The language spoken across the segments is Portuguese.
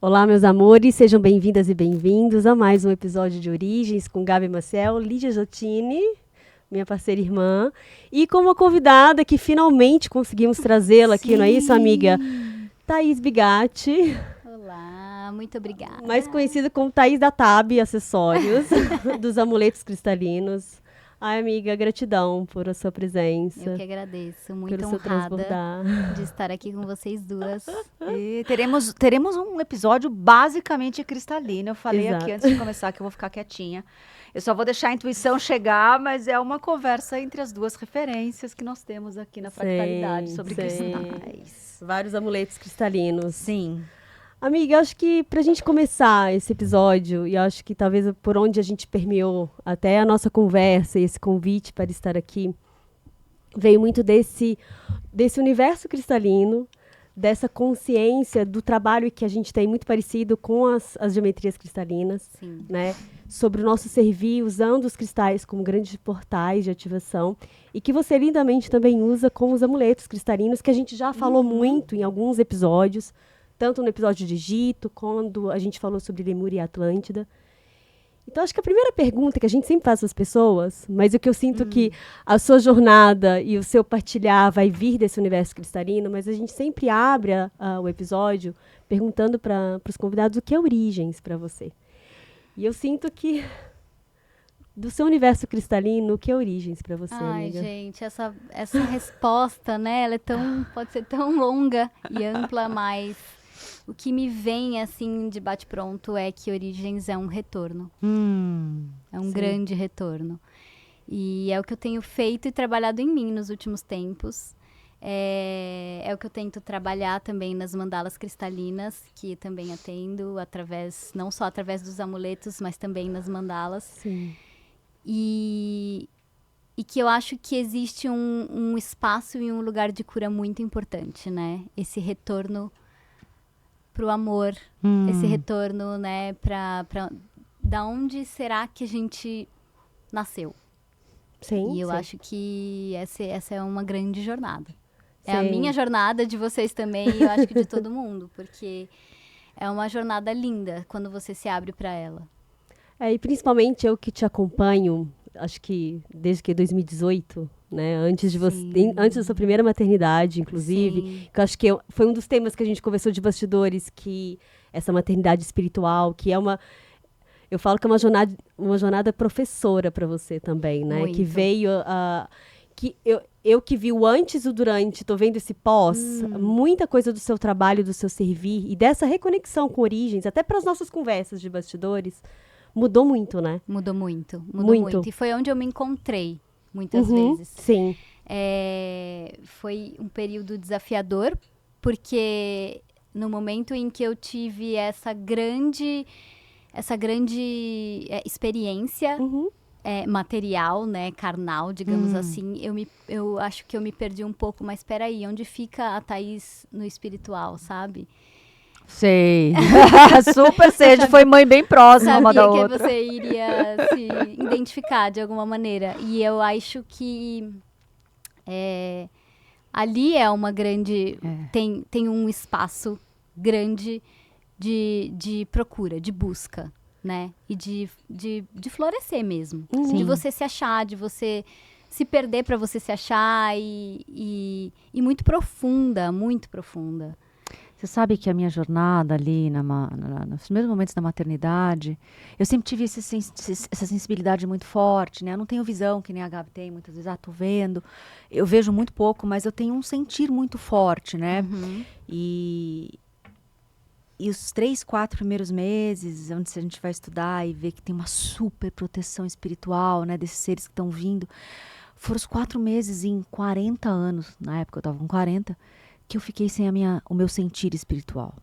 Olá, meus amores, sejam bem-vindas e bem-vindos a mais um episódio de Origens com Gabi Maciel, Lídia Jottini, minha parceira e irmã, e com uma convidada que finalmente conseguimos trazê-la aqui, não é isso, amiga? Thaís Bigatti. Olá, muito obrigada. Mais conhecida como Thaís da Tab Acessórios, dos amuletos cristalinos. Ai, amiga, gratidão por a sua presença. Eu que agradeço, muito pelo seu honrada transbordar. de estar aqui com vocês duas. E teremos um episódio basicamente cristalino. Eu falei Exato. aqui antes de começar que eu vou ficar quietinha. Eu só vou deixar a intuição chegar, mas é uma conversa entre as duas referências que nós temos aqui na fractalidade sobre cristais. Vários amuletos cristalinos. Sim. Amiga, acho que pra gente começar esse episódio, e acho que talvez por onde a gente permeou até a nossa conversa e esse convite para estar aqui, veio muito desse universo cristalino, dessa consciência do trabalho que a gente tem muito parecido com as geometrias cristalinas, Sim. né? Sobre o nosso servir usando os cristais como grandes portais de ativação e que você lindamente também usa com os amuletos cristalinos, que a gente já falou muito em alguns episódios, tanto no episódio de Egito, quando a gente falou sobre Lemúria e Atlântida. Então, acho que a primeira pergunta que a gente sempre faz para as pessoas, mas o que eu sinto que a sua jornada e o seu partilhar vai vir desse universo cristalino, mas a gente sempre abre o episódio perguntando para os convidados o que é Origens para você. E eu sinto que, do seu universo cristalino, o que é Origens para você, Ai, amiga? gente, essa resposta, né? Ela pode ser tão longa e ampla, mas o que me vem, assim, de bate-pronto é que Origens é um retorno. É um Sim. grande retorno. E é o que eu tenho feito e trabalhado em mim nos últimos tempos. É o que eu tento trabalhar também nas mandalas cristalinas, que também atendo não só através dos amuletos, mas também nas mandalas. Sim. E que eu acho que existe um espaço e um lugar de cura muito importante, né? Esse retorno pro amor, esse retorno, né, pra da onde será que a gente nasceu? Sim, E eu sim. acho que essa é uma grande jornada. É a Sim. minha jornada, de vocês também, e eu acho que de todo mundo, porque é uma jornada linda quando você se abre para ela. E principalmente eu que te acompanho, acho que desde que 2018, né? Antes de você, Sim. antes da sua primeira maternidade, inclusive, Sim. que eu acho que foi um dos temas que a gente conversou de bastidores, que essa maternidade espiritual, que é eu falo que é uma jornada professora para você também, né? Muito. Que veio que eu que vi o antes e o durante, tô vendo esse pós, muita coisa do seu trabalho, do seu servir e dessa reconexão com Origens, até para as nossas conversas de bastidores, mudou muito, né? Mudou muito. Muito. E foi onde eu me encontrei, muitas vezes. Sim. Foi um período desafiador, porque no momento em que eu tive essa grande experiência material, né, carnal, digamos assim, eu acho que eu me perdi um pouco, mas peraí, onde fica a Thaís no espiritual, sabe? Sei. Super sei. A gente foi mãe bem próxima uma da Sabia que outra. você iria se identificar de alguma maneira. E eu acho que ali é uma grande... Tem um espaço grande de procura, de busca, né? E de florescer mesmo. De você se achar, de você se perder para você se achar e muito profunda, muito profunda. Você sabe que a minha jornada ali, nos primeiros momentos da maternidade, eu sempre tive essa sensibilidade muito forte, né? Eu não tenho visão, que nem a Gabi tem, muitas vezes, tô vendo. Eu vejo muito pouco, mas eu tenho um sentir muito forte, né? E os 3, 4 primeiros meses, onde a gente vai estudar e ver que tem uma super proteção espiritual, né? Desses seres que estão vindo. Foram os 4 meses em 40 anos, na época eu estava com 40, que eu fiquei sem o meu sentir espiritual.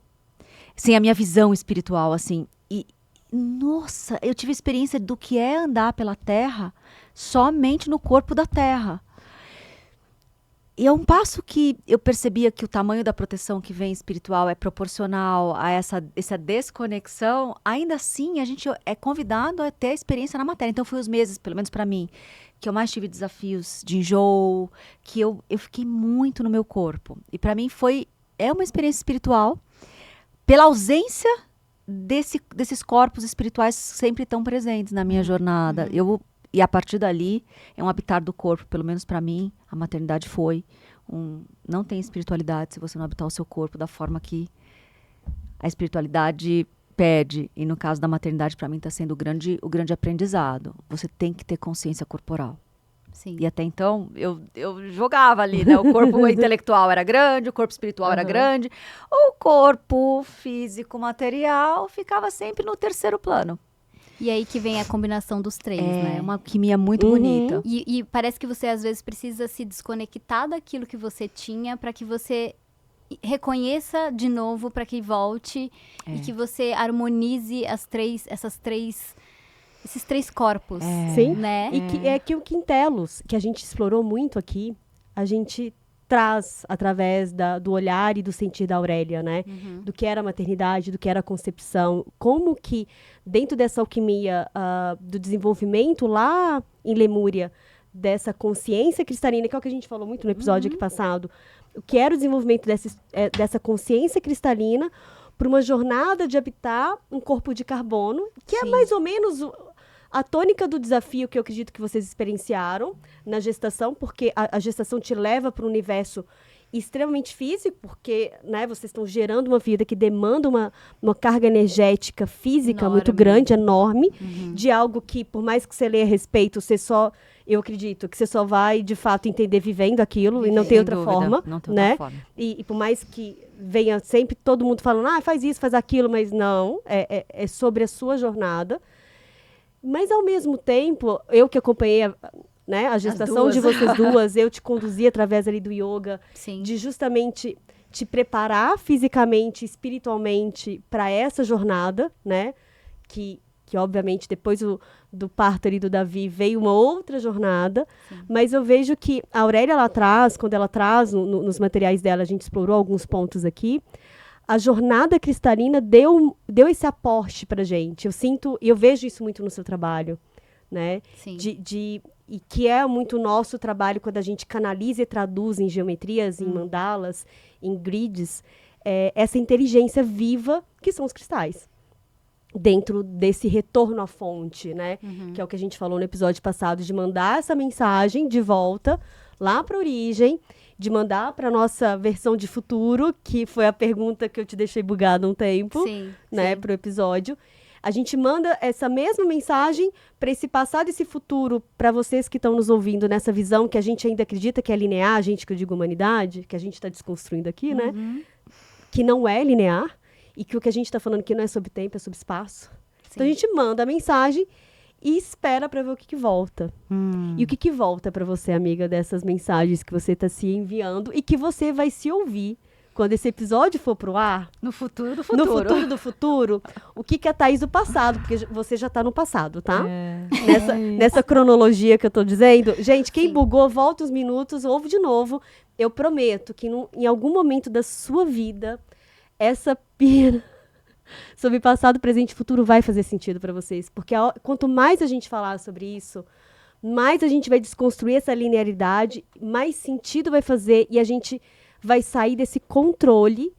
Sem a minha visão espiritual, assim. E, nossa, eu tive a experiência do que é andar pela Terra somente no corpo da Terra. E é um passo que eu percebia que o tamanho da proteção que vem espiritual é proporcional a essa desconexão. Ainda assim, a gente é convidado a ter a experiência na matéria. Então, foi os meses, pelo menos para mim, que eu mais tive desafios de enjoo, que eu fiquei muito no meu corpo. E para mim é uma experiência espiritual, pela ausência desses corpos espirituais sempre tão presentes na minha jornada. E a partir dali, é um habitar do corpo, pelo menos para mim, a maternidade foi. Não tem espiritualidade se você não habitar o seu corpo da forma que a espiritualidade pede. E no caso da maternidade, para mim, está sendo o grande aprendizado. Você tem que ter consciência corporal. Sim. E até então, eu jogava ali, né? O corpo intelectual era grande, o corpo espiritual era grande. O corpo físico, material, ficava sempre no terceiro plano. E aí que vem a combinação dos três, né? É uma alquimia muito bonita. E parece que você, às vezes, precisa se desconectar daquilo que você tinha para que você reconheça de novo, para que volte e que você harmonize esses três corpos, Sim. né? E que é que o quintelos, que a gente explorou muito aqui, a gente traz através do olhar e do sentir da Aurélia, né? Do que era a maternidade, do que era a concepção, como que dentro dessa alquimia do desenvolvimento lá em Lemúria, dessa consciência cristalina, que é o que a gente falou muito no episódio aqui passado, o que era o desenvolvimento dessa consciência cristalina para uma jornada de habitar um corpo de carbono, que é mais ou menos a tônica do desafio que eu acredito que vocês experienciaram na gestação, porque a gestação te leva para um universo extremamente físico, porque, né, vocês estão gerando uma vida que demanda uma carga energética física muito grande, enorme, de algo que, por mais que você leia a respeito, eu acredito que você só vai, de fato, entender vivendo aquilo, e não tem outra forma, né? E por mais que venha sempre todo mundo falando, faz isso, faz aquilo, mas não, é sobre a sua jornada. Mas, ao mesmo tempo, eu que acompanhei a gestação de vocês duas, eu te conduzi através ali do yoga, de justamente te preparar fisicamente, espiritualmente para essa jornada, né? Que obviamente, depois do parto ali do Davi, veio uma outra jornada. Mas eu vejo que a Aurélia, ela traz, quando ela traz nos materiais dela, a gente explorou alguns pontos aqui, a jornada cristalina deu esse aporte pra gente. Eu sinto, e eu vejo isso muito no seu trabalho, né? Sim. E que é muito nosso trabalho quando a gente canaliza e traduz em geometrias, em mandalas, em grids, essa inteligência viva que são os cristais. Dentro desse retorno à fonte, né? Que é o que a gente falou no episódio passado, de mandar essa mensagem de volta lá para a origem, de mandar para nossa versão de futuro, que foi a pergunta que eu te deixei bugada um tempo, né, para o episódio. A gente manda essa mesma mensagem para esse passado e esse futuro, para vocês que estão nos ouvindo nessa visão que a gente ainda acredita que é linear, a gente que eu digo humanidade, que a gente está desconstruindo aqui, né? Que não é linear, e que o que a gente está falando aqui não é sobre tempo, é sobre espaço. Então a gente manda a mensagem e espera para ver o que volta. E o que volta para você, amiga, dessas mensagens que você está se enviando e que você vai se ouvir quando esse episódio for pro ar? No futuro do futuro. No futuro do futuro, o que é a Thaís do passado, porque você já está no passado, tá? Nessa cronologia que eu estou dizendo. Gente, quem bugou, volta uns minutos, ouve de novo. Eu prometo que em algum momento da sua vida, essa pira sobre passado, presente e futuro vai fazer sentido para vocês. Porque quanto mais a gente falar sobre isso, mais a gente vai desconstruir essa linearidade, mais sentido vai fazer e a gente vai sair desse controle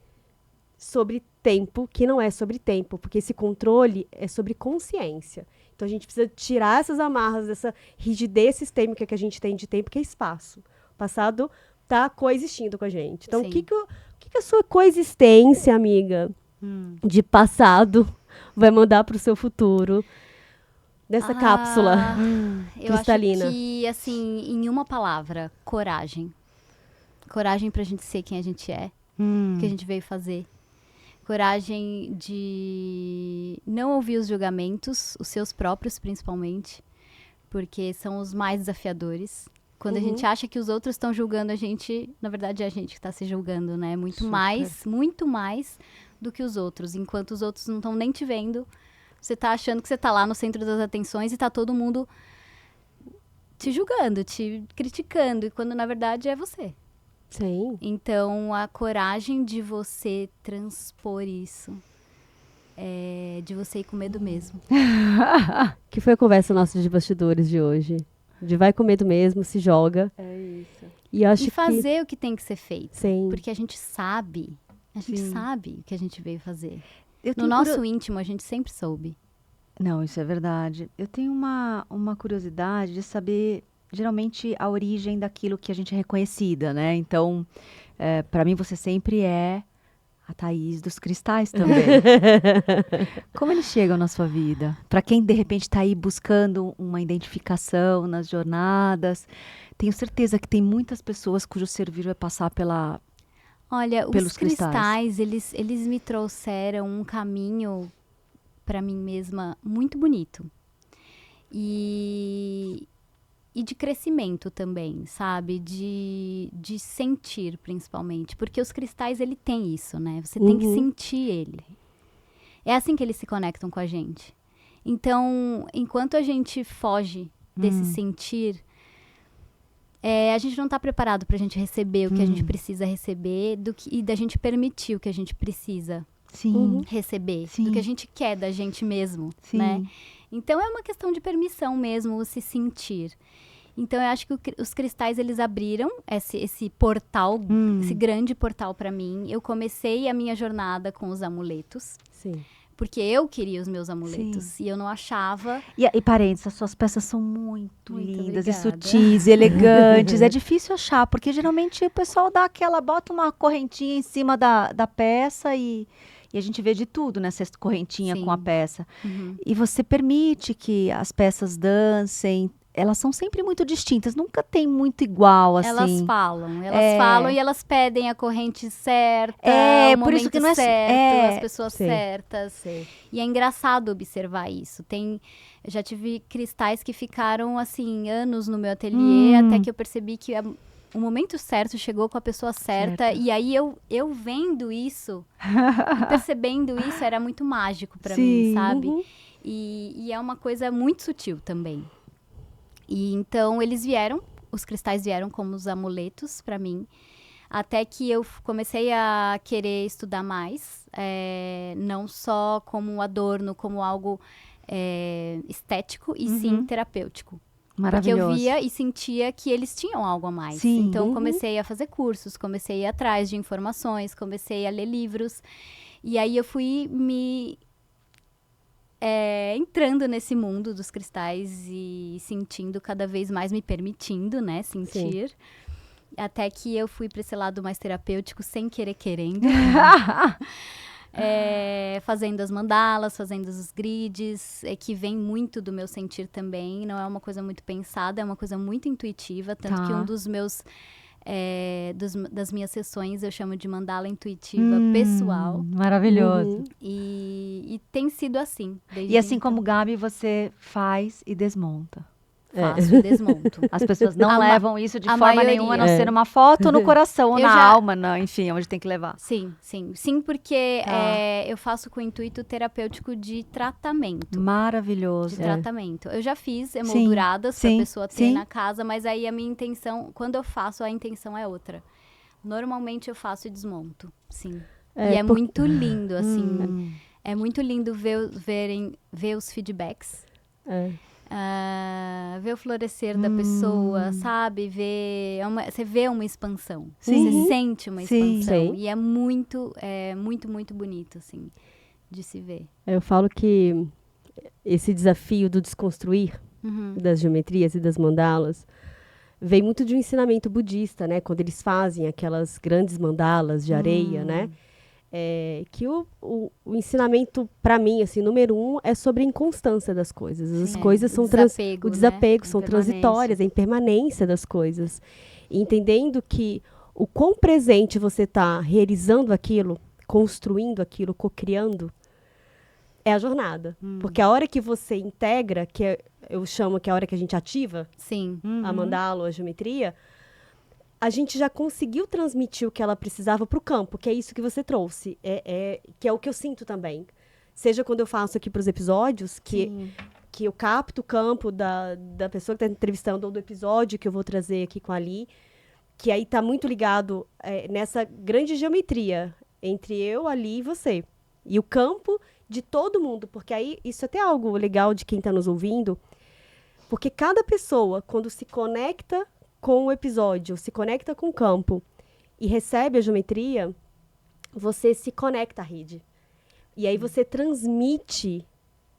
sobre tempo, que não é sobre tempo, porque esse controle é sobre consciência. Então a gente precisa tirar essas amarras, dessa rigidez sistêmica que a gente tem de tempo, que é espaço. O passado está coexistindo com a gente. Então, o que a sua coexistência, amiga, de passado vai mandar para o seu futuro nessa cápsula cristalina? Eu acho que, assim, em uma palavra, coragem. Coragem pra gente ser quem a gente é, que a gente veio fazer. Coragem de não ouvir os julgamentos, os seus próprios principalmente, porque são os mais desafiadores. Quando a gente acha que os outros estão julgando a gente, na verdade é a gente que está se julgando, né? Muito mais do que os outros. Enquanto os outros não estão nem te vendo, você tá achando que você tá lá no centro das atenções e tá todo mundo te julgando, te criticando, e quando na verdade é você. Sim. Então, a coragem de você transpor isso, de você ir com medo mesmo. Que foi a conversa nossa de bastidores de hoje. De vai com medo mesmo, se joga. É isso. E fazer o que tem que ser feito. Sim. Porque a gente sabe A gente sabe o que a gente veio fazer. Eu No nosso íntimo, a gente sempre soube. Não, isso é verdade. Eu tenho uma curiosidade de saber, geralmente, a origem daquilo que a gente é reconhecida, né? Então, para mim, você sempre é a Thaís dos cristais também. Como eles chegam na sua vida? Para quem, de repente, está aí buscando uma identificação nas jornadas, tenho certeza que tem muitas pessoas cujo servir vai passar Olha, pelos os cristais, eles me trouxeram um caminho para mim mesma muito bonito. E de crescimento também, sabe? De sentir, principalmente. Porque os cristais, ele tem isso, né? Você tem que sentir ele. É assim que eles se conectam com a gente. Então, enquanto a gente foge desse sentir, a gente não está preparado para a gente receber o que a gente precisa receber e da gente permitir o que a gente precisa receber. Do que a gente quer da gente mesmo, né? Então, é uma questão de permissão mesmo, se sentir. Então, eu acho que os cristais, eles abriram esse portal, esse grande portal para mim. Eu comecei a minha jornada com os amuletos. Sim. Porque eu queria os meus amuletos. E eu não achava. E parênteses, as suas peças são muito lindas obrigada. e sutis e elegantes. É difícil achar, porque geralmente o pessoal bota uma correntinha em cima da peça e a gente vê de tudo nessa correntinha com a peça. E você permite que as peças dancem. Elas são sempre muito distintas, nunca tem muito igual, assim. Elas falam e elas pedem a corrente certa, o por isso que não é certo, as pessoas Sim. certas. Sim. E é engraçado observar isso. Eu já tive cristais que ficaram, assim, anos no meu ateliê, até que eu percebi que o momento certo chegou com a pessoa certa. E aí, eu vendo isso, e percebendo isso, era muito mágico pra mim, sabe? E é uma coisa muito sutil também. E então os cristais vieram como os amuletos para mim, até que eu comecei a querer estudar mais, não só como adorno, como algo estético, e sim terapêutico. Maravilhoso. Porque eu via e sentia que eles tinham algo a mais. Então, comecei a fazer cursos, comecei a ir atrás de informações, comecei a ler livros. E aí, eu fui entrando nesse mundo dos cristais e sentindo cada vez mais, me permitindo, né, sentir. Até que eu fui para esse lado mais terapêutico, sem querer querendo. Fazendo as mandalas, fazendo os grids, que vem muito do meu sentir também. Não é uma coisa muito pensada, é uma coisa muito intuitiva. Tanto que um dos meus... das minhas sessões eu chamo de mandala intuitiva pessoal. Maravilhoso. E tem sido assim. E assim como Gabi, você faz e desmonta. Faço e desmonto. As pessoas não levam isso de a forma maioria. nenhuma, a não ser numa foto, no coração, ou na alma, enfim, onde tem que levar. Sim, porque eu faço com o intuito terapêutico de tratamento. Maravilhoso. De tratamento. Eu já fiz emolduradas pra pessoa ter na casa, mas aí a minha intenção, quando eu faço, a intenção é outra. Normalmente eu faço e desmonto, sim. E muito lindo, assim. É muito lindo ver os feedbacks. Ver o florescer da pessoa, sabe? Você vê uma expansão. Você sente uma expansão. E é muito, muito bonito, assim, de se ver. Eu falo que esse desafio do desconstruir das geometrias e das mandalas vem muito de um ensinamento budista, né? Quando eles fazem aquelas grandes mandalas de areia, né? Que o ensinamento, para mim, assim, número 1, é sobre a inconstância das coisas. As coisas são o desapego, são transitórias, a impermanência das coisas. E entendendo que o quão presente você está realizando aquilo, construindo aquilo, cocriando, é a jornada. Porque a hora que você integra, eu chamo que é a hora que a gente ativa a mandala, a geometria, a gente já conseguiu transmitir o que ela precisava para o campo, que é isso que você trouxe, que é o que eu sinto também. Seja quando eu faço aqui para os episódios, que eu capto o campo da pessoa que está entrevistando, ou do episódio que eu vou trazer aqui com a Ali, que aí está muito ligado nessa grande geometria entre eu, Ali e você. E o campo de todo mundo, porque aí isso é até algo legal de quem está nos ouvindo, porque cada pessoa, quando se conecta com o episódio, se conecta com o campo e recebe a geometria, você se conecta à rede. E aí você transmite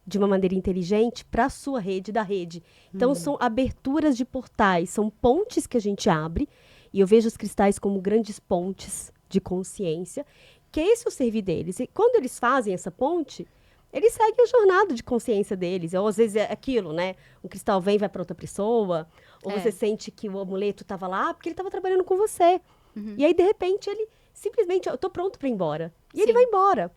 de uma maneira inteligente para a sua rede da rede. Então, são aberturas de portais, são pontes que a gente abre, e eu vejo os cristais como grandes pontes de consciência, que esse é o servir deles. E quando eles fazem essa ponte, eles seguem a jornada de consciência deles. Ou às vezes é aquilo, né? Um cristal vem e vai para outra pessoa, ou você sente que o amuleto estava lá porque ele estava trabalhando com você. E aí, de repente, ele simplesmente, eu estou pronto para ir embora. E ele vai embora.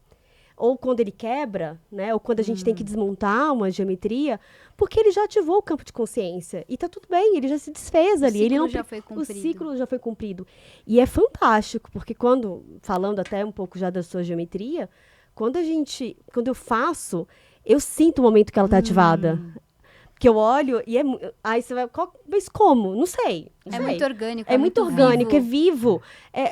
Ou quando ele quebra, né? Ou quando a gente tem que desmontar uma geometria, porque ele já ativou o campo de consciência. E tá tudo bem, ele já se desfez ali. O ciclo já foi cumprido. E é fantástico, porque falando até um pouco já da sua geometria, quando eu faço, eu sinto o momento que ela tá ativada. Que eu olho e aí você vai, mas como? Não sei. Muito orgânico. É muito orgânico, vivo. é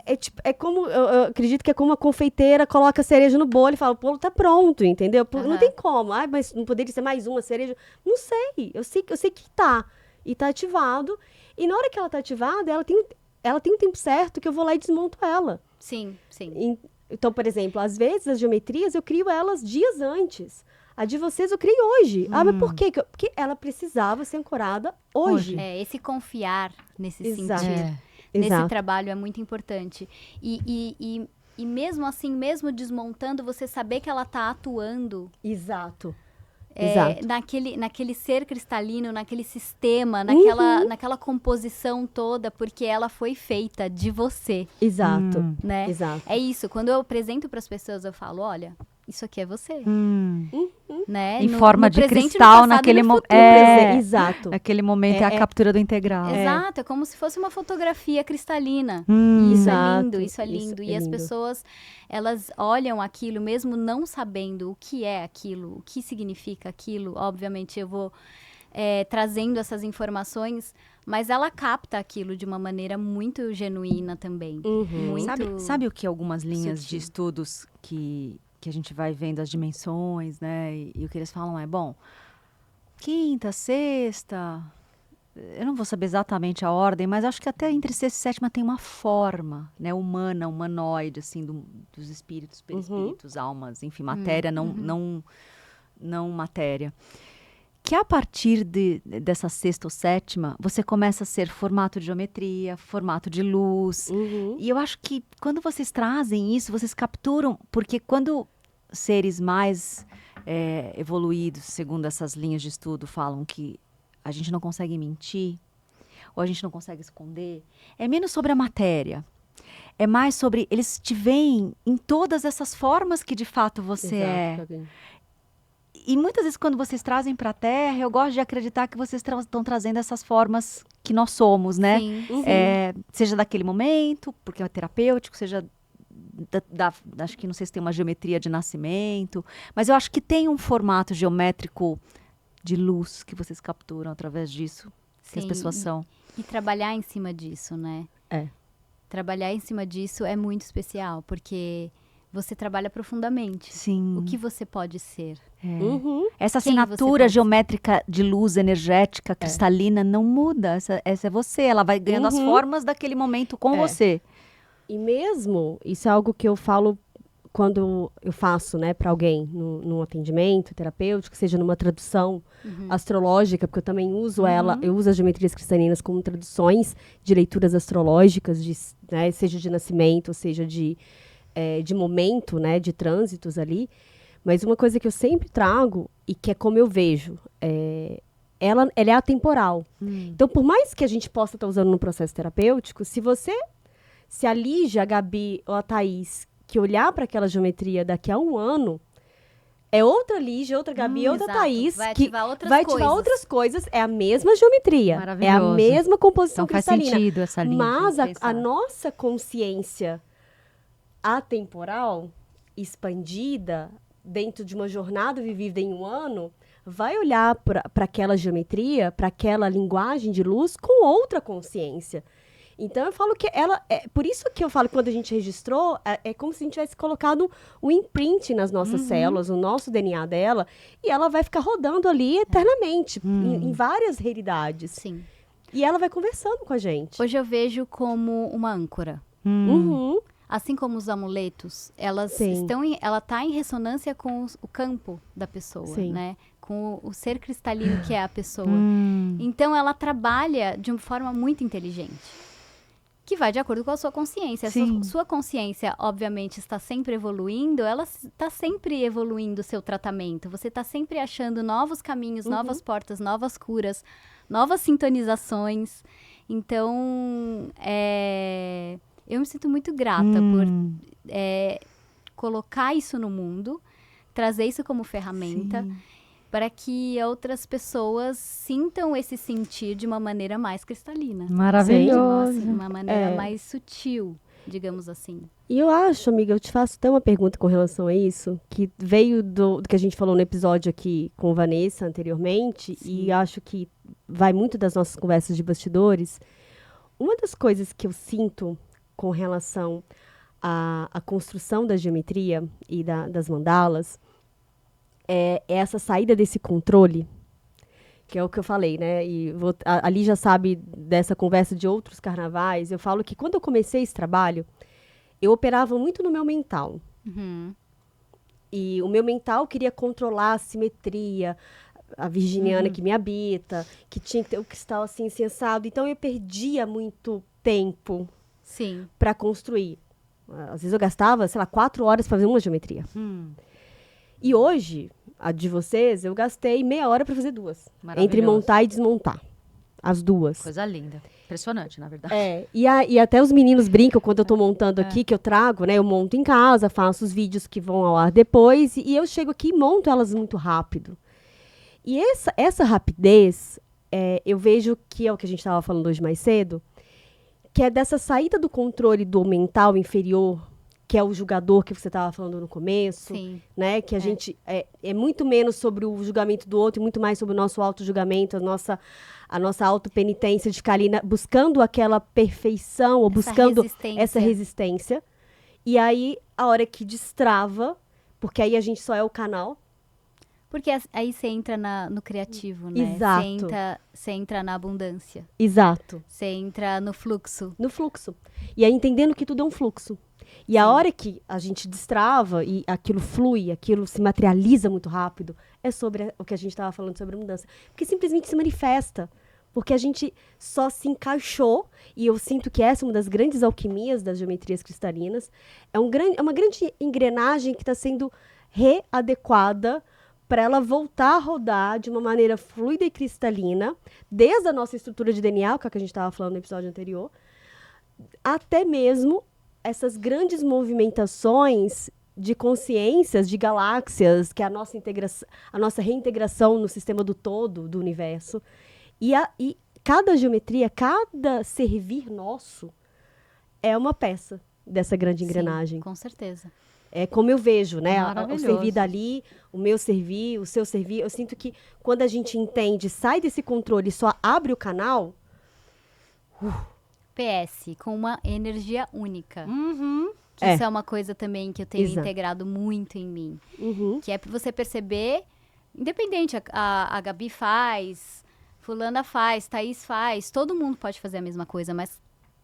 vivo. É como, eu acredito que é como uma confeiteira coloca a cereja no bolo e fala, o bolo tá pronto, entendeu? Não tem como. Mas não poderia ser mais uma cereja? Não sei. Eu sei que tá. E tá ativado. E na hora que ela tá ativada, ela tem um tempo certo que eu vou lá e desmonto ela. Sim. Então, por exemplo, às vezes as geometrias eu crio elas dias antes. A de vocês eu criei hoje. Mas por quê? Porque ela precisava ser ancorada hoje. Esse confiar nesse Exato. sentido, nesse trabalho é muito importante. E mesmo assim, mesmo desmontando, você saber que ela está atuando. Exato. Naquele ser cristalino, naquele sistema, naquela composição toda, porque ela foi feita de você. Exato. Né? Exato. É isso. Quando eu apresento para as pessoas, eu falo, olha, isso aqui é você. Né? Em forma de presente, cristal, naquele momento. Exato. Naquele momento é a captura do integral. Exato, é como se fosse uma fotografia cristalina. Isso é lindo. E as pessoas, elas olham aquilo, mesmo não sabendo o que é aquilo, o que significa aquilo. Obviamente, eu vou trazendo essas informações, mas ela capta aquilo de uma maneira muito genuína também. Muito Sabe o que algumas linhas sutil. de estudos que a gente vai vendo as dimensões, né? E o que eles falam bom, quinta, sexta, eu não vou saber exatamente a ordem, mas acho que até entre sexta e sétima tem uma forma, né? Humanoide, assim, dos espíritos, perispíritos, almas, enfim, matéria, não matéria. Que a partir dessa sexta ou sétima, você começa a ser formato de geometria, formato de luz. E eu acho que quando vocês trazem isso, vocês capturam, porque quando seres mais evoluídos, segundo essas linhas de estudo, falam que a gente não consegue mentir, ou a gente não consegue esconder, é menos sobre a matéria. É mais sobre, eles te veem em todas essas formas que de fato você é. E muitas vezes quando vocês trazem para a Terra, eu gosto de acreditar que vocês estão trazendo essas formas que nós somos, né? Sim. Seja daquele momento, porque é terapêutico, seja acho que não sei se tem uma geometria de nascimento, mas eu acho que tem um formato geométrico de luz que vocês capturam através disso, que as pessoas são. E trabalhar em cima disso, né? Trabalhar em cima disso é muito especial, porque você trabalha profundamente. Sim. O que você pode ser. Essa assinatura geométrica de luz energética, cristalina, não muda. Essa é você. Ela vai ganhando as formas daquele momento com você. E mesmo, isso é algo que eu falo quando eu faço, né, para alguém num atendimento terapêutico, seja numa tradução astrológica, porque eu também uso eu uso as geometrias cristalinas como traduções de leituras astrológicas, né, seja de nascimento, seja de momento, né, de trânsitos ali. Mas uma coisa que eu sempre trago, e que é como eu vejo, ela é atemporal. Então, por mais que a gente possa estar usando no processo terapêutico, se a Lígia, a Gabi ou a Thaís, que olhar para aquela geometria daqui a um ano, é outra Lígia, outra Gabi, outra Thaís, vai que vai ativar outras coisas. É a mesma geometria. É a mesma composição então, cristalina. Faz sentido essa linha. Mas a nossa consciência atemporal, expandida, dentro de uma jornada vivida em um ano, vai olhar para aquela geometria, para aquela linguagem de luz com outra consciência. Então, eu falo que por isso que eu falo que quando a gente registrou, é como se a gente tivesse colocado um imprint nas nossas células, o nosso DNA dela, e ela vai ficar rodando ali eternamente, em várias realidades. Sim. E ela vai conversando com a gente. Hoje eu vejo como uma âncora. assim como os amuletos, ela tá em ressonância com o campo da pessoa, Sim. né? Com o ser cristalino que é a pessoa. Então, ela trabalha de uma forma muito inteligente, que vai de acordo com a sua consciência. Sim. Sua consciência, obviamente, está sempre evoluindo, ela está sempre evoluindo o seu tratamento. Você está sempre achando novos caminhos, novas portas, novas curas, novas sintonizações. Então, eu me sinto muito grata por colocar isso no mundo, trazer isso como ferramenta, para que outras pessoas sintam esse sentir de uma maneira mais cristalina. Maravilhoso. De uma maneira mais sutil, digamos assim. E eu acho, amiga, eu te faço até uma pergunta com relação a isso, que veio do que a gente falou no episódio aqui com Vanessa anteriormente, e acho que vai muito das nossas conversas de bastidores. Uma das coisas que eu sinto com relação à construção da geometria e das mandalas é essa saída desse controle, que é o que eu falei, né? E ali já sabe dessa conversa de outros carnavais. Eu falo que quando eu comecei esse trabalho, eu operava muito no meu mental. E o meu mental queria controlar a simetria, a virginiana que me habita, que tinha que ter o cristal assim, sensado. Então, eu perdia muito tempo para construir. Às vezes eu gastava, 4 horas para fazer uma geometria. E hoje, a de vocês, eu gastei meia hora para fazer 2. Entre montar e desmontar. As 2. Coisa linda. Impressionante, na verdade. E até os meninos brincam quando eu tô montando aqui, que eu trago, né? Eu monto em casa, faço os vídeos que vão ao ar depois, e eu chego aqui e monto elas muito rápido. E essa rapidez, eu vejo que é o que a gente estava falando hoje mais cedo, que é dessa saída do controle do mental inferior, que é o julgador que você estava falando no começo, né? Que a gente é muito menos sobre o julgamento do outro e muito mais sobre o nosso auto-julgamento, a nossa auto-penitência de ficar ali buscando aquela perfeição ou buscando essa resistência. E aí, a hora que destrava, porque aí a gente só é o canal. Porque aí você entra no criativo, né? Exato. Você entra na abundância. Exato. Você entra no fluxo. No fluxo. E aí entendendo que tudo é um fluxo. E a hora que a gente destrava e aquilo flui, aquilo se materializa muito rápido, é sobre o que a gente estava falando sobre a mudança. Porque simplesmente se manifesta. Porque a gente só se encaixou, e eu sinto que essa é uma das grandes alquimias das geometrias cristalinas, é uma grande engrenagem que está sendo readequada para ela voltar a rodar de uma maneira fluida e cristalina, desde a nossa estrutura de DNA, que é o que a gente estava falando no episódio anterior, até mesmo essas grandes movimentações de consciências, de galáxias, que é a nossa reintegração no sistema do todo do universo. E cada geometria, cada servir nosso é uma peça dessa grande engrenagem. Sim, com certeza. É como eu vejo, né? O servir dali, o meu servir, o seu servir. Eu sinto que quando a gente entende, sai desse controle e só abre o canal... PS, com uma energia única. Que isso é uma coisa também que eu tenho integrado muito em mim. Que é você perceber, independente, a Gabi faz, fulana faz, Thaís faz, todo mundo pode fazer a mesma coisa, mas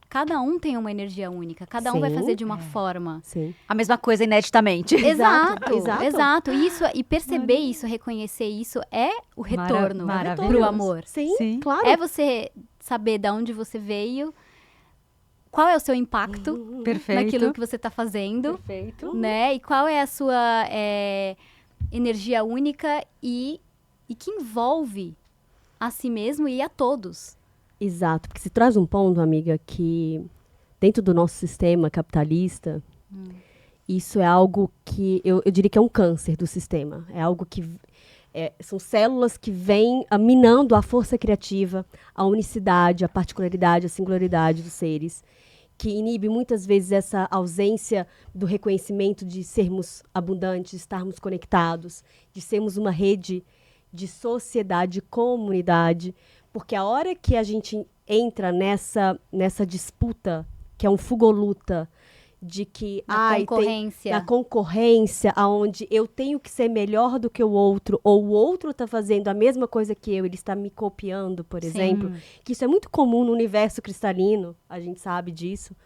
cada um tem uma energia única, cada um vai fazer de uma forma. Sim. A mesma coisa ineditamente. Exato. E perceber isso, reconhecer isso, é o retorno pro amor. Sim, claro. É você saber de onde você veio, qual é o seu impacto naquilo que você está fazendo, né? E qual é a sua energia única e que envolve a si mesmo e a todos. Exato, porque se traz um ponto, amiga, que dentro do nosso sistema capitalista, isso é algo que eu diria que é um câncer do sistema. É algo que são células que vêm minando a força criativa, a unicidade, a particularidade, a singularidade dos seres, que inibe muitas vezes essa ausência do reconhecimento de sermos abundantes, de estarmos conectados, de sermos uma rede de sociedade, de comunidade, porque a hora que a gente entra nessa disputa, que é um fugoluta, de que concorrência. Na concorrência, onde eu tenho que ser melhor do que o outro, ou o outro está fazendo a mesma coisa que eu, ele está me copiando, por exemplo, que isso é muito comum no universo cristalino, a gente sabe disso.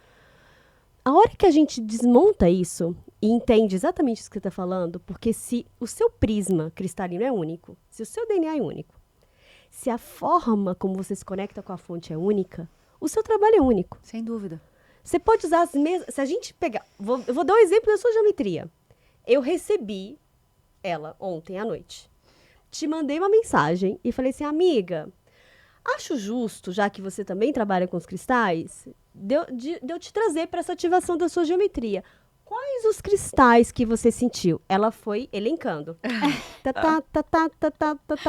a hora que a gente desmonta isso e entende exatamente isso que você está falando, porque se o seu prisma cristalino é único, se o seu DNA é único, se a forma como você se conecta com a fonte é única, o seu trabalho é único. Sem dúvida. Você pode usar as mesmas... Se a gente pegar... Eu vou dar um exemplo da sua geometria. Eu recebi ela ontem à noite. Te mandei uma mensagem e falei assim, amiga, acho justo, já que você também trabalha com os cristais, de eu te trazer para essa ativação da sua geometria. Quais os cristais que você sentiu? Ela foi elencando.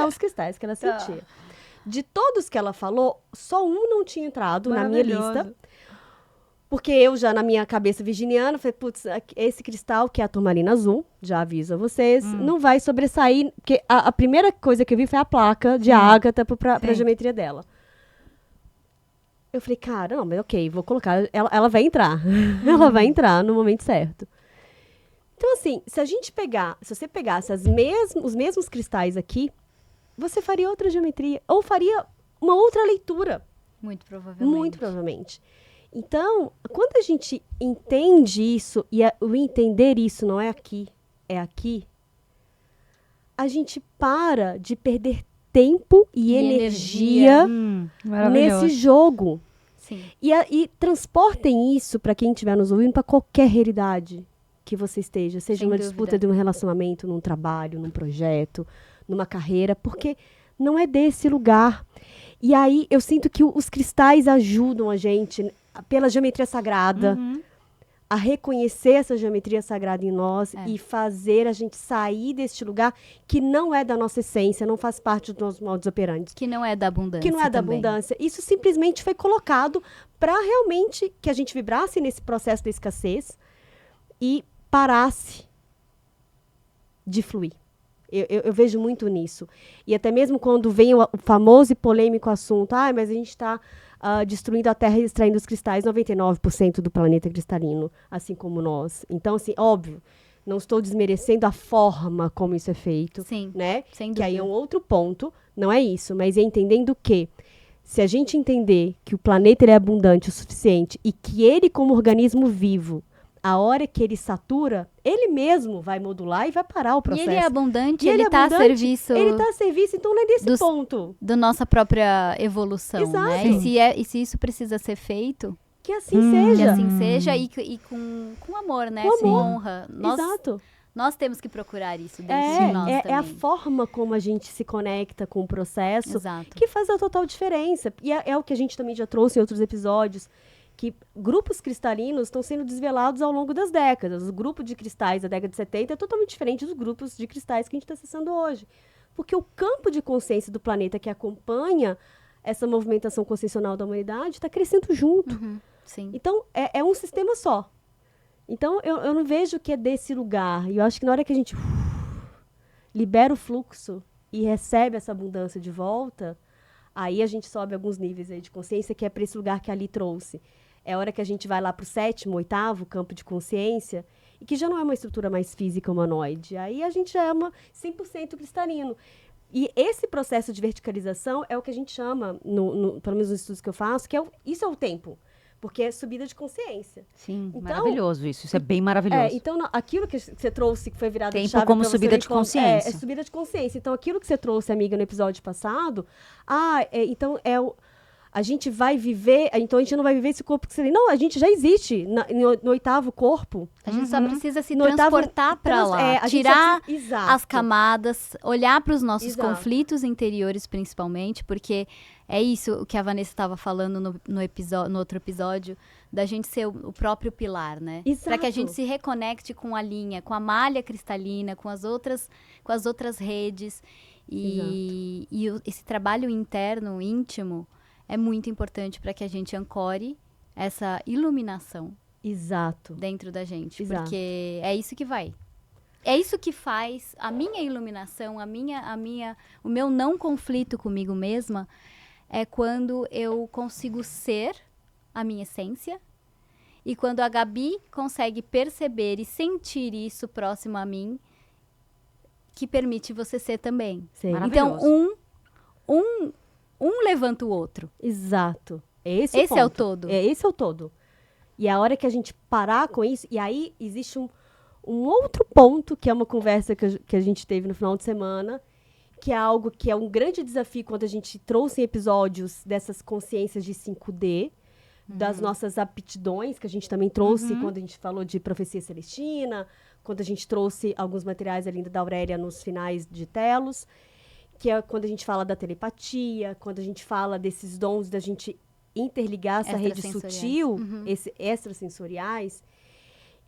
Os cristais que ela sentia. De todos que ela falou, só um não tinha entrado na minha lista. Porque eu já, na minha cabeça virginiana, falei, putz, esse cristal, que é a turmalina azul, já aviso a vocês, não vai sobressair, porque a primeira coisa que eu vi foi a placa de ágata para a geometria dela. Eu falei, cara, não, mas ok, vou colocar, ela vai entrar. Ela vai entrar no momento certo. Então, assim, se você pegasse os mesmos cristais aqui, você faria outra geometria, ou faria uma outra leitura. Muito provavelmente. Muito provavelmente. Então, quando a gente entende isso, e o entender isso não é aqui, é aqui, a gente para de perder tempo e energia nesse jogo. Sim. E transportem isso para quem estiver nos ouvindo, para qualquer realidade que você esteja, seja Sem uma dúvida. disputa de um relacionamento, num trabalho, num projeto, numa carreira, porque não é desse lugar. E aí eu sinto que os cristais ajudam a gente, pela geometria sagrada, a reconhecer essa geometria sagrada em nós e fazer a gente sair deste lugar que não é da nossa essência, não faz parte dos nossos modus operandi. Que não é da abundância. Que não é da também. abundância. Isso simplesmente foi colocado para realmente que a gente vibrasse nesse processo da escassez e parasse de fluir. Eu vejo muito nisso. E até mesmo quando vem o famoso e polêmico assunto, mas a gente está destruindo a Terra e extraindo os cristais, 99% do planeta é cristalino, assim como nós. Então, assim, óbvio, não estou desmerecendo a forma como isso é feito. Sim, né? sem Que aí é dúvida. um outro ponto, não é isso, mas é entendendo que se a gente entender que o planeta ele é abundante o suficiente e que ele, como organismo vivo, a hora que ele satura, ele mesmo vai modular e vai parar o E processo. ele é abundante, E ele é está a abundante, serviço Ele está a serviço, então não é desse dos- ponto. da nossa própria evolução, Exato. né? E se isso precisa ser feito, Que assim que seja. assim seja e com amor, né? Com amor. honra. Exato. Nós temos que procurar isso dentro de nós É também. a forma como a gente se conecta com o processo Exato. que faz a total diferença. E é o que a gente também já trouxe em outros episódios, que grupos cristalinos estão sendo desvelados ao longo das décadas. O grupo de cristais da década de 70 é totalmente diferente dos grupos de cristais que a gente está acessando hoje. Porque o campo de consciência do planeta que acompanha essa movimentação consciencial da humanidade está crescendo junto. Sim. Então, é um sistema só. Então, eu não vejo que é desse lugar. E eu acho que na hora que a gente libera o fluxo e recebe essa abundância de volta, aí a gente sobe alguns níveis aí de consciência, que é para esse lugar que a Ali trouxe. É a hora que a gente vai lá para o 7º, 8º campo de consciência, e que já não é uma estrutura mais física humanoide. Aí a gente já é 100% cristalino. E esse processo de verticalização é o que a gente chama, pelo menos nos estudos que eu faço, isso é o tempo. Porque é subida de consciência. Sim, Então, maravilhoso isso. Isso é bem maravilhoso. Então, aquilo que você trouxe, que foi virado de Tempo chave como pra você subida no de encontro, consciência. É subida de consciência. Então, aquilo que você trouxe, amiga, no episódio passado, então a gente vai viver, então a gente não vai viver esse corpo que você... Não, a gente já existe no 8º corpo. A gente só precisa se No 8º transportar para lá, a gente tirar só precisa- Exato. as camadas, olhar para os nossos Exato. conflitos interiores, principalmente, porque é isso o que a Vanessa estava falando no outro episódio, da gente ser o próprio pilar, né? Para que a Exato. gente se reconecte com a linha, com a malha cristalina, com as outras redes. Esse trabalho interno, íntimo, é muito importante para que a gente ancore essa iluminação Exato. dentro da gente, Exato. porque é isso que vai. É isso que faz a minha iluminação, o meu não conflito comigo mesma, é quando eu consigo ser a minha essência e quando a Gabi consegue perceber e sentir isso próximo a mim, que permite você ser também. Sim. Então, um levanta o outro. Exato. Esse Esse é o ponto. todo. Esse é o todo. E a hora que a gente parar com isso, e aí existe um outro ponto, que é uma conversa que a gente teve no final de semana, que é algo que é um grande desafio quando a gente trouxe em episódios dessas consciências de 5D, das nossas aptidões, que a gente também trouxe quando a gente falou de profecia celestina, quando a gente trouxe alguns materiais ali da Aurélia nos finais de Telos, que é quando a gente fala da telepatia, quando a gente fala desses dons da gente interligar essa rede sutil, extrasensoriais,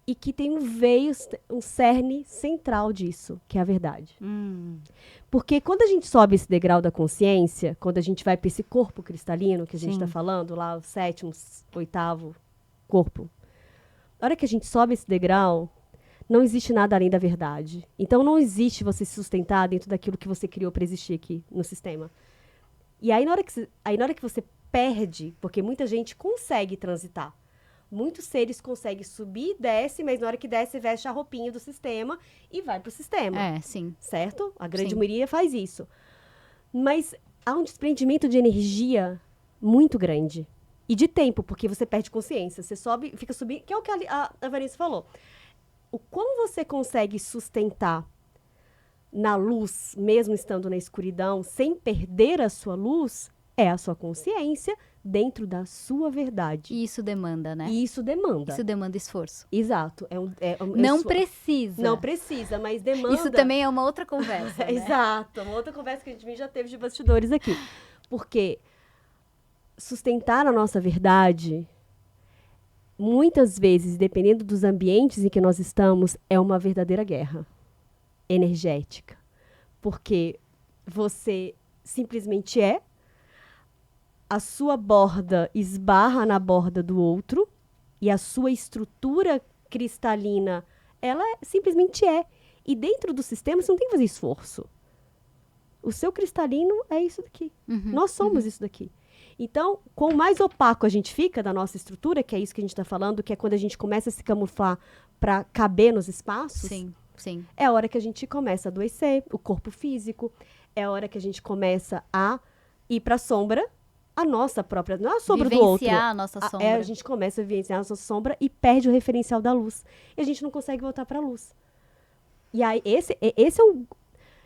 e que tem um cerne central disso, que é a verdade. Porque quando a gente sobe esse degrau da consciência, quando a gente vai para esse corpo cristalino que a gente está falando, lá o 7º, 8º corpo, na hora que a gente sobe esse degrau, não existe nada além da verdade. Então não existe você se sustentar dentro daquilo que você criou para existir aqui no sistema. E aí na hora que você perde, porque muita gente consegue transitar, muitos seres conseguem subir, desce, mas na hora que desce, veste a roupinha do sistema e vai pro sistema. Sim. Certo? A grande maioria faz isso. Mas há um desprendimento de energia muito grande. E de tempo, porque você perde consciência. Você sobe, fica subindo, que é o que a Vanessa falou. O como você consegue sustentar na luz, mesmo estando na escuridão, sem perder a sua luz, é a sua consciência dentro da sua verdade. E isso demanda, né? E isso demanda. Isso demanda esforço. Exato. Não precisa. Não precisa, mas demanda... Isso também é uma outra conversa, né? Exato. Uma outra conversa que a gente já teve de bastidores aqui. Porque sustentar a nossa verdade, muitas vezes, dependendo dos ambientes em que nós estamos, é uma verdadeira guerra energética. Porque você simplesmente a sua borda esbarra na borda do outro e a sua estrutura cristalina, ela simplesmente é. E dentro do sistema, você não tem que fazer esforço. O seu cristalino é isso daqui. Nós somos isso daqui. Então, quanto mais opaco a gente fica da nossa estrutura, que é isso que a gente está falando, que é quando a gente começa a se camuflar para caber nos espaços, Sim. é a hora que a gente começa a adoecer o corpo físico, é a hora que a gente começa a ir para a sombra, a nossa própria, não é a sombra do outro. Vivenciar a nossa sombra. A gente começa a vivenciar a nossa sombra e perde o referencial da luz. E a gente não consegue voltar para a luz. E aí, esse é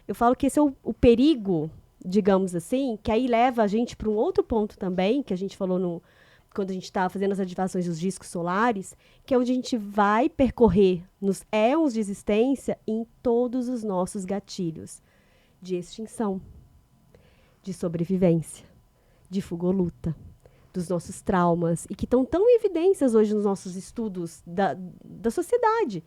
eu falo que esse é o perigo, digamos assim, que aí leva a gente para um outro ponto também, que a gente falou quando a gente estava fazendo as ativações dos discos solares, que é onde a gente vai percorrer nos éons de existência em todos os nossos gatilhos de extinção, de sobrevivência, de fuga ou luta, dos nossos traumas, e que estão tão em evidências hoje nos nossos estudos da sociedade.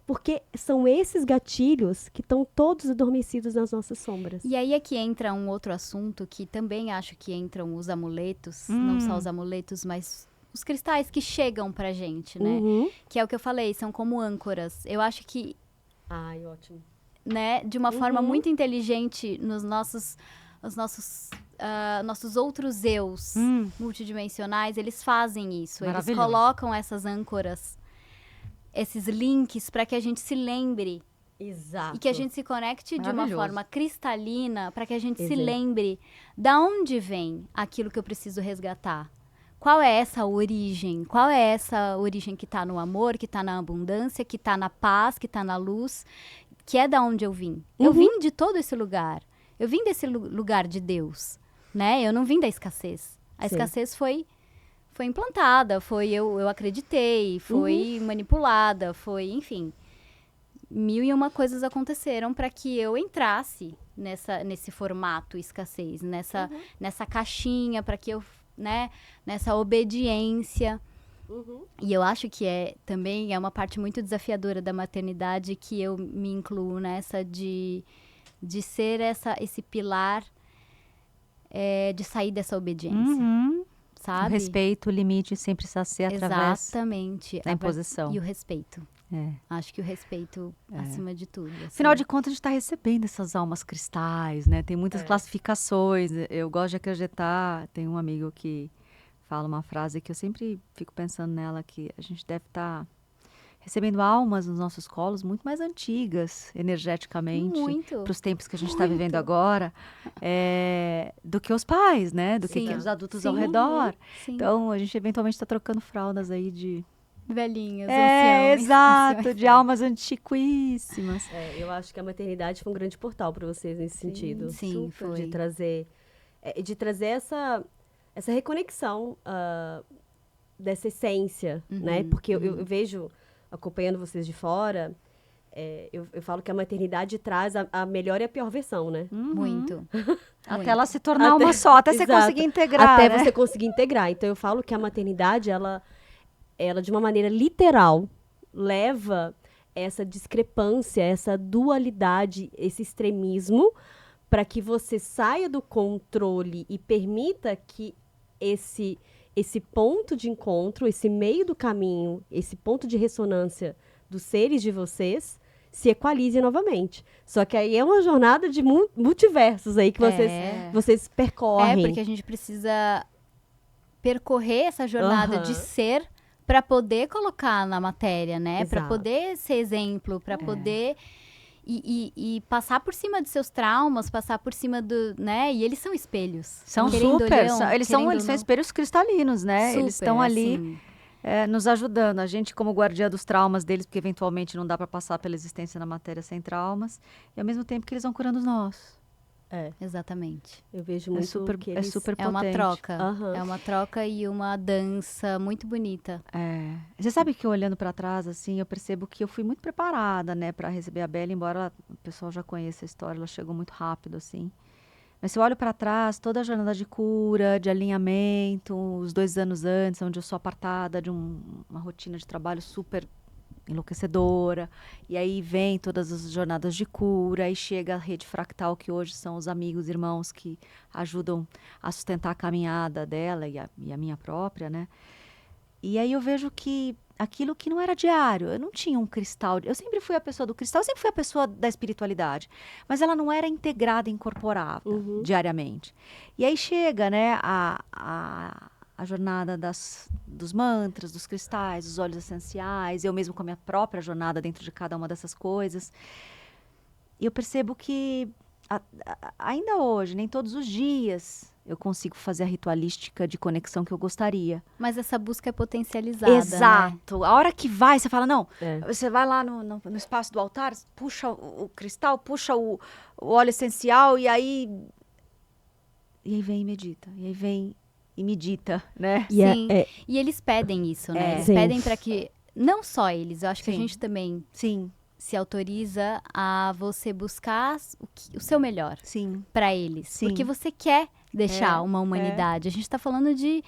Porque são esses gatilhos que estão todos adormecidos nas nossas sombras. E aí é que entra um outro assunto que também acho que entram os amuletos, não só os amuletos, mas os cristais que chegam pra gente, né? Que é o que eu falei, são como âncoras. Eu acho que... Ai, ótimo. Né, de uma forma muito inteligente nos nossos outros eus multidimensionais, eles fazem isso. Eles colocam essas âncoras, esses links para que a gente se lembre. Exato. E que a gente se conecte de uma forma cristalina para que a gente se lembre da onde vem aquilo que eu preciso resgatar. Qual é essa origem? Qual é essa origem que está no amor, que está na abundância, que está na paz, que está na luz, que é da onde eu vim? Eu vim de todo esse lugar. Eu vim desse lugar de Deus, né? Eu não vim da escassez. A escassez foi implantada, eu acreditei, foi manipulada, enfim, 1001 coisas aconteceram para que eu entrasse nesse formato escassez, nessa caixinha, para que eu, né, nessa obediência. E eu acho que também é uma parte muito desafiadora da maternidade, que eu me incluo nessa de ser esse pilar, de sair dessa obediência. Sabe? O respeito, o limite sempre precisa ser através da imposição. E o respeito. Acho que o respeito acima de tudo. Assim. Afinal de contas, a gente está recebendo essas almas cristais, né? Tem muitas classificações. Eu gosto de acreditar. Tem um amigo que fala uma frase que eu sempre fico pensando nela, que a gente deve estar recebendo almas nos nossos colos muito mais antigas, energeticamente, para os tempos que a gente está vivendo agora, do que os pais, né? Do que os adultos ao redor. Então, a gente eventualmente está trocando fraldas aí de velhinhas, Exato, de almas antiquíssimas. Eu acho que a maternidade foi um grande portal para vocês nesse sentido. Sim, Super, foi. De trazer essa reconexão dessa essência, né? Porque eu vejo, acompanhando vocês de fora, eu falo que a maternidade traz a melhor e a pior versão, né? Muito. Até ela se tornar uma só, até você conseguir integrar, Até né? você conseguir integrar. Então, eu falo que a maternidade, ela de uma maneira literal, leva essa discrepância, essa dualidade, esse extremismo, para que você saia do controle e permita que esse ponto de encontro, esse meio do caminho, esse ponto de ressonância dos seres de vocês se equalize novamente. Só que aí é uma jornada de multiversos aí que vocês percorrem. Porque a gente precisa percorrer essa jornada de ser para poder colocar na matéria, né? Para poder ser exemplo, para poder e passar por cima dos seus traumas, passar por cima do, né? E eles são espelhos. São eles são espelhos cristalinos, né? Super, eles estão ali assim, nos ajudando. A gente como guardiã dos traumas deles, porque eventualmente não dá para passar pela existência na matéria sem traumas. E ao mesmo tempo que eles vão curando os nossos. Exatamente. Eu vejo muito que eles... super potente. É uma troca. É uma troca e uma dança muito bonita. Você sabe que olhando para trás, assim, eu percebo que eu fui muito preparada, né, para receber a Bela, embora o pessoal já conheça a história, ela chegou muito rápido, assim. Mas se eu olho para trás, toda a jornada de cura, de alinhamento, os 2 anos antes, onde eu sou apartada de uma rotina de trabalho super enlouquecedora, e aí vem todas as jornadas de cura, aí chega a rede fractal, que hoje são os amigos, irmãos que ajudam a sustentar a caminhada dela e a minha própria, né? E aí eu vejo que aquilo que não era diário, eu não tinha um cristal, eu sempre fui a pessoa do cristal, eu sempre fui a pessoa da espiritualidade, mas ela não era integrada, incorporada diariamente. E aí chega, né, a jornada dos mantras, dos cristais, dos óleos essenciais, eu mesmo com a minha própria jornada dentro de cada uma dessas coisas. E eu percebo que ainda hoje, nem todos os dias, eu consigo fazer a ritualística de conexão que eu gostaria. Mas essa busca é potencializada, Exato. Né? A hora que vai, você fala, não, você vai lá no espaço do altar, puxa o cristal, puxa o óleo essencial, e aí vem e medita, e aí vem e medita, né? Sim, e eles pedem isso, né? Eles pedem para que, não só eles, eu acho que a gente também se autoriza a você buscar o seu melhor para eles. Porque você quer deixar uma humanidade. A gente está falando de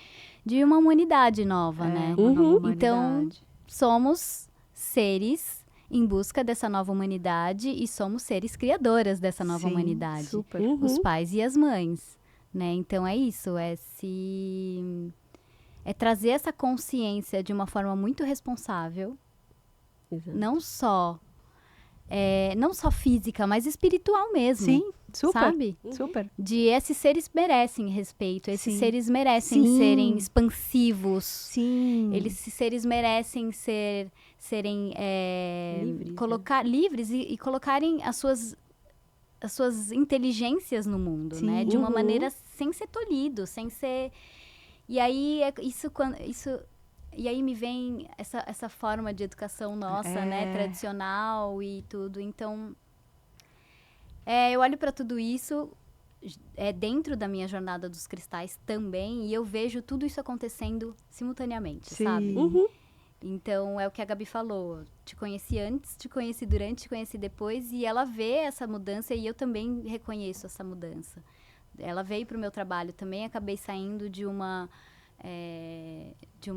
uma humanidade nova, né? Uma nova humanidade. Então, somos seres em busca dessa nova humanidade e somos seres criadoras dessa nova humanidade. Super. Os pais e as mães. Né? Então é isso, é trazer essa consciência de uma forma muito responsável, não só física, mas espiritual mesmo. Sim, super. Sabe? Super. De esses seres merecem respeito, esses seres merecem serem expansivos. Sim. Esses seres merecem serem livres e colocarem as suas inteligências no mundo, né? De uma maneira sem ser tolhido, sem ser... E aí, e aí me vem essa forma de educação nossa, né? Tradicional e tudo. Então, eu olho para tudo isso dentro da minha jornada dos cristais também, e eu vejo tudo isso acontecendo simultaneamente, sabe? Então, é o que a Gabi falou. Te conheci antes, te conheci durante, te conheci depois. E ela vê essa mudança e eu também reconheço essa mudança. Ela veio para o meu trabalho também. Acabei saindo de uma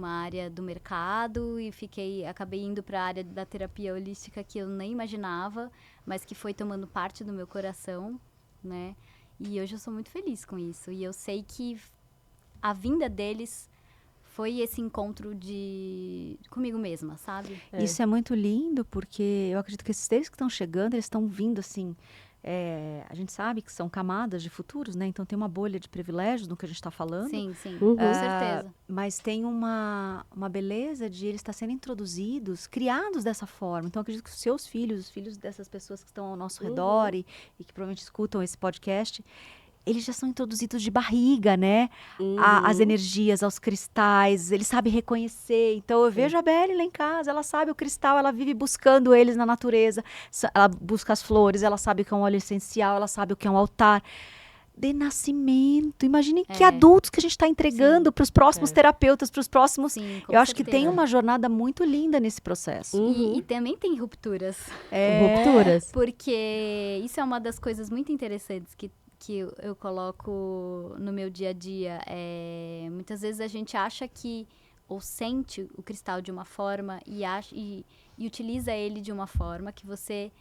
área do mercado e acabei indo para a área da terapia holística que eu nem imaginava, mas que foi tomando parte do meu coração, né? E hoje eu sou muito feliz com isso. E eu sei que a vinda deles... foi esse encontro comigo mesma, sabe? Isso é muito lindo, porque eu acredito que esses seres que estão chegando, eles estão vindo assim... a gente sabe que são camadas de futuros, né? Então tem uma bolha de privilégios no que a gente está falando. Sim, com certeza. Mas tem uma beleza de eles estar sendo introduzidos, criados dessa forma. Então eu acredito que os seus filhos, os filhos dessas pessoas que estão ao nosso redor e que provavelmente escutam esse podcast... eles já são introduzidos de barriga, né? As energias, aos cristais, ele sabe reconhecer. Então, eu vejo a Belle lá em casa, ela sabe o cristal, ela vive buscando eles na natureza. Ela busca as flores, ela sabe o que é um óleo essencial, ela sabe o que é um altar de nascimento. Imaginem que adultos que a gente está entregando para os próximos terapeutas, para os próximos... Sim, eu acho que tem uma jornada muito linda nesse processo. E também tem rupturas. Rupturas. Porque isso é uma das coisas muito interessantes que eu coloco no meu dia a dia. Muitas vezes a gente acha que, ou sente o cristal de uma forma e utiliza ele de uma forma que você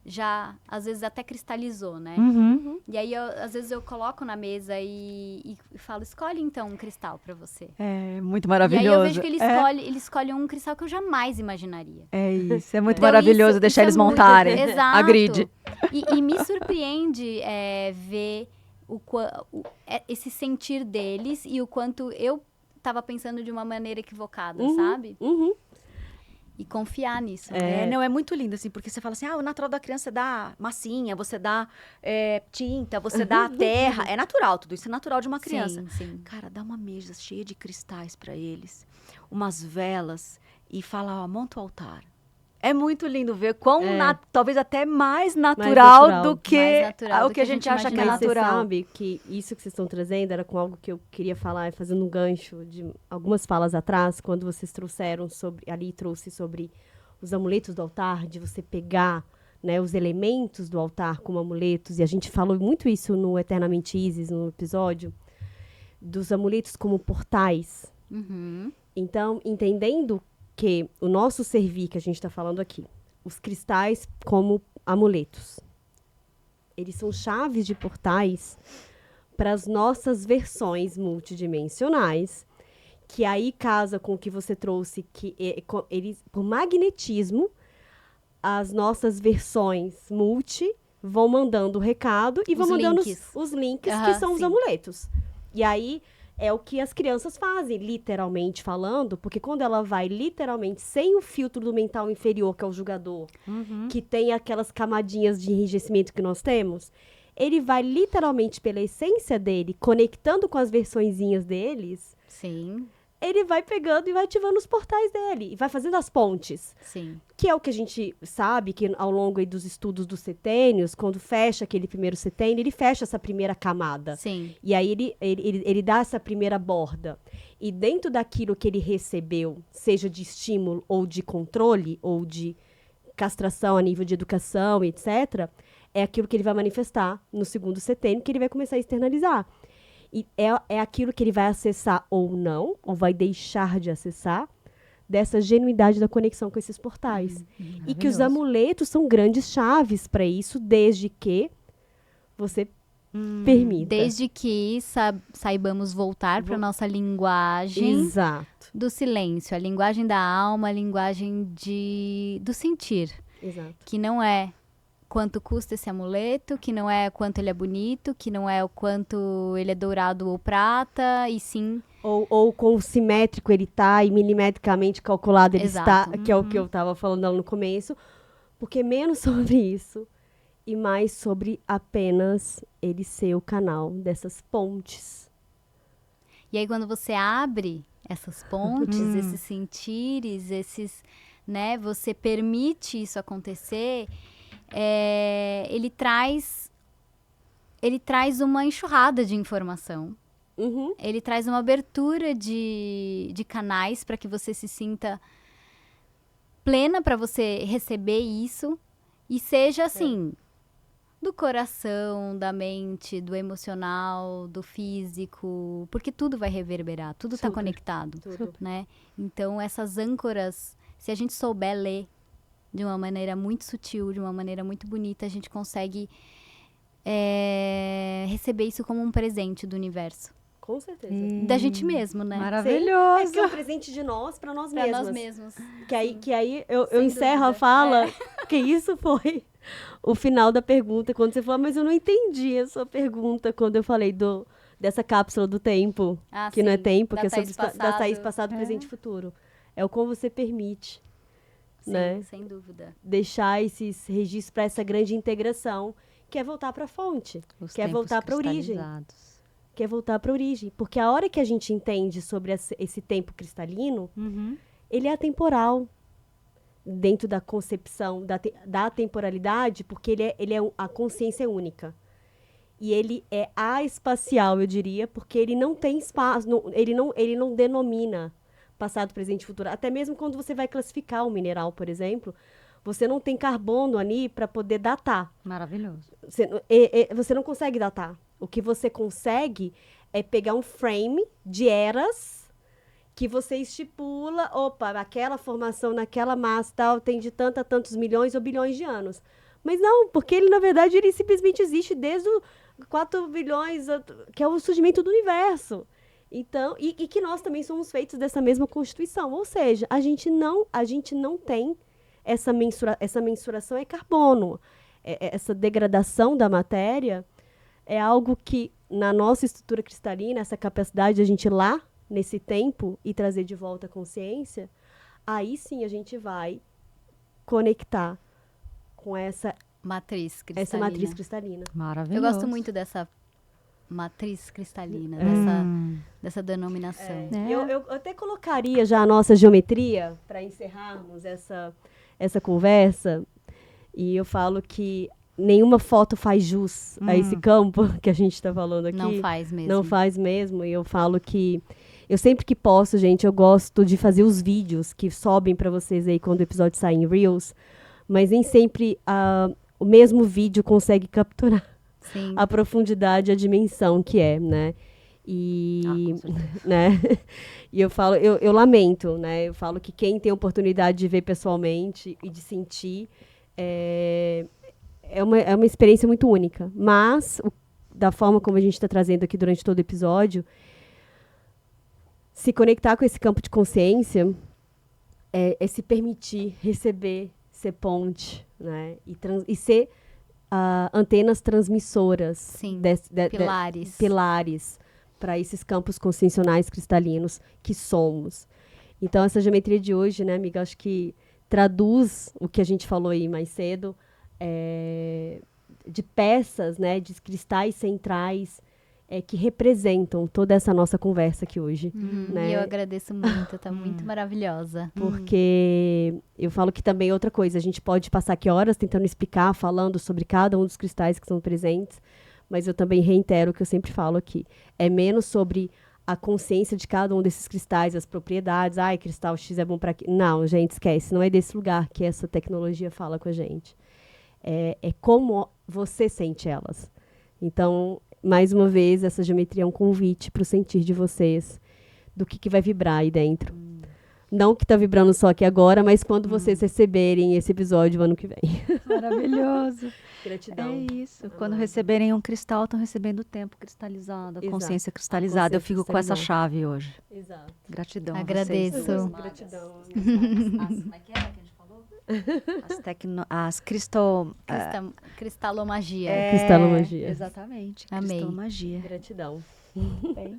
já, às vezes, até cristalizou, né? E aí, às vezes, eu coloco na mesa e falo, escolhe, então, um cristal pra você. É muito maravilhoso. E aí, eu vejo que ele escolhe um cristal que eu jamais imaginaria. É isso, é muito Então, maravilhoso deixar eles montarem a grid. E me surpreende ver esse sentir deles e o quanto eu estava pensando de uma maneira equivocada, sabe? E confiar nisso. Não, é muito lindo, assim, porque você fala assim, o natural da criança dá massinha, você dá tinta, você dá terra. É natural, tudo isso é natural de uma criança. Sim. Cara, dá uma mesa cheia de cristais pra eles, umas velas, e fala, monta o altar. É muito lindo ver quão, talvez até mais natural do que o que a gente acha que é natural. Mas você sabe que isso que vocês estão trazendo era com algo que eu queria falar, fazendo um gancho de algumas falas atrás, quando vocês trouxeram trouxe sobre os amuletos do altar, de você pegar, né, os elementos do altar como amuletos, e a gente falou muito isso no Eternamente Isis, no episódio, dos amuletos como portais. Então, entendendo que o nosso servir, que a gente está falando aqui, os cristais como amuletos, eles são chaves de portais para as nossas versões multidimensionais, que aí casa com o que você trouxe, que eles, por magnetismo, as nossas versões multi vão mandando o recado e vão mandando os links que são os amuletos. E aí é o que as crianças fazem, literalmente falando, porque quando ela vai literalmente sem o filtro do mental inferior, que é o julgador, que tem aquelas camadinhas de enrijecimento que nós temos, ele vai literalmente pela essência dele, conectando com as versõezinhas deles. Sim. Ele vai pegando e vai ativando os portais dele. E vai fazendo as pontes. Sim. Que é o que a gente sabe, que ao longo aí dos estudos dos setênios, quando fecha aquele primeiro setênio, ele fecha essa primeira camada. Sim. E aí ele dá essa primeira borda. E dentro daquilo que ele recebeu, seja de estímulo ou de controle, ou de castração a nível de educação, etc., é aquilo que ele vai manifestar no segundo setênio, que ele vai começar a externalizar. E é aquilo que ele vai acessar ou não, ou vai deixar de acessar, dessa genuidade da conexão com esses portais. E que os amuletos são grandes chaves para isso, desde que você permita. Desde que saibamos voltar para nossa linguagem do silêncio, a linguagem da alma, a linguagem do sentir. Exato. Que não é quanto custa esse amuleto, que não é quanto ele é bonito, que não é o quanto ele é dourado ou prata, e sim... Ou quão simétrico ele tá e milimetricamente calculado ele está, que é o que eu estava falando no começo, porque menos sobre isso e mais sobre apenas ele ser o canal dessas pontes. E aí quando você abre essas pontes, esses sentires, né, você permite isso acontecer... ele traz uma enxurrada de informação. Ele traz uma abertura de canais para que você se sinta plena para você receber isso e seja assim, do coração, da mente, do emocional, do físico, porque tudo vai reverberar, tudo está conectado, né? Então essas âncoras, se a gente souber ler de uma maneira muito sutil, de uma maneira muito bonita, a gente consegue receber isso como um presente do universo. Com certeza. Da gente mesmo, né? Maravilhoso. É que é um presente de nós para nós mesmos. Para nós mesmos. Que aí eu encerro a fala, que isso foi o final da pergunta, quando você falou, mas eu não entendi a sua pergunta, quando eu falei dessa cápsula do tempo, que não é tempo, que é sobre da Thaís passado, presente e futuro. É o como você permite. Sim, né? Sem dúvida. Deixar esses registros para essa grande integração, quer voltar para a fonte, Os quer tempos voltar para a origem. cristalizados. Quer voltar para a origem. Porque a hora que a gente entende sobre esse tempo cristalino, ele é atemporal dentro da concepção da temporalidade, porque a consciência é única. E ele é espacial, eu diria, porque ele não tem espaço, ele não denomina passado, presente e futuro. Até mesmo quando você vai classificar um mineral, por exemplo, você não tem carbono ali para poder datar. Maravilhoso. Você não consegue datar. O que você consegue é pegar um frame de eras que você estipula, opa, aquela formação naquela massa tal tem de tantos milhões ou bilhões de anos. Mas não, porque ele, na verdade, ele simplesmente existe desde os 4 bilhões, que é o surgimento do universo. Então, e que nós também somos feitos dessa mesma constituição. Ou seja, a gente não tem essa mensuração é carbono. Essa degradação da matéria é algo que, na nossa estrutura cristalina, essa capacidade de a gente ir lá, nesse tempo, e trazer de volta a consciência, aí sim a gente vai conectar com essa matriz cristalina. Maravilhoso. Eu gosto muito dessa matriz cristalina, dessa denominação. Eu até colocaria já a nossa geometria para encerrarmos essa conversa, e eu falo que nenhuma foto faz jus a esse campo que a gente está falando aqui. Não faz mesmo. Não faz mesmo, e eu falo que eu sempre que posso, gente, eu gosto de fazer os vídeos que sobem para vocês aí quando o episódio sai em Reels, mas nem sempre o mesmo vídeo consegue capturar a profundidade, a dimensão que é, né? E, né? E eu falo, eu lamento, né? Eu falo que quem tem a oportunidade de ver pessoalmente e de sentir é uma experiência muito única. Mas, da forma como a gente está trazendo aqui durante todo o episódio, se conectar com esse campo de consciência é se permitir receber, ser ponte, né? E ser antenas transmissoras. Sim, pilares para esses campos conscienciais cristalinos que somos. Então, essa geometria de hoje, né, amiga, acho que traduz o que a gente falou aí mais cedo, de peças, né, de cristais centrais que representam toda essa nossa conversa aqui hoje. Né? E eu agradeço muito, tá muito maravilhosa. Porque eu falo que também outra coisa, a gente pode passar aqui horas tentando explicar, falando sobre cada um dos cristais que são presentes, mas eu também reitero o que eu sempre falo aqui. É menos sobre a consciência de cada um desses cristais, as propriedades, cristal X é bom para quê? Não, gente, esquece, não é desse lugar que essa tecnologia fala com a gente. É como você sente elas. Então, mais uma vez, essa geometria é um convite para o sentir de vocês, do que vai vibrar aí dentro. Não que está vibrando só aqui agora, mas quando vocês receberem esse episódio ano que vem. Maravilhoso. Gratidão. É isso. Quando receberem um cristal, estão recebendo o tempo cristalizado, a consciência cristalizada. Eu fico com essa chave hoje. Exato. Gratidão. Agradeço. Gratidão. Como é que era que a gente falou? Cristalomagia. Cristalomagia. Exatamente. Amei. Cristalomagia. Gratidão. Bem.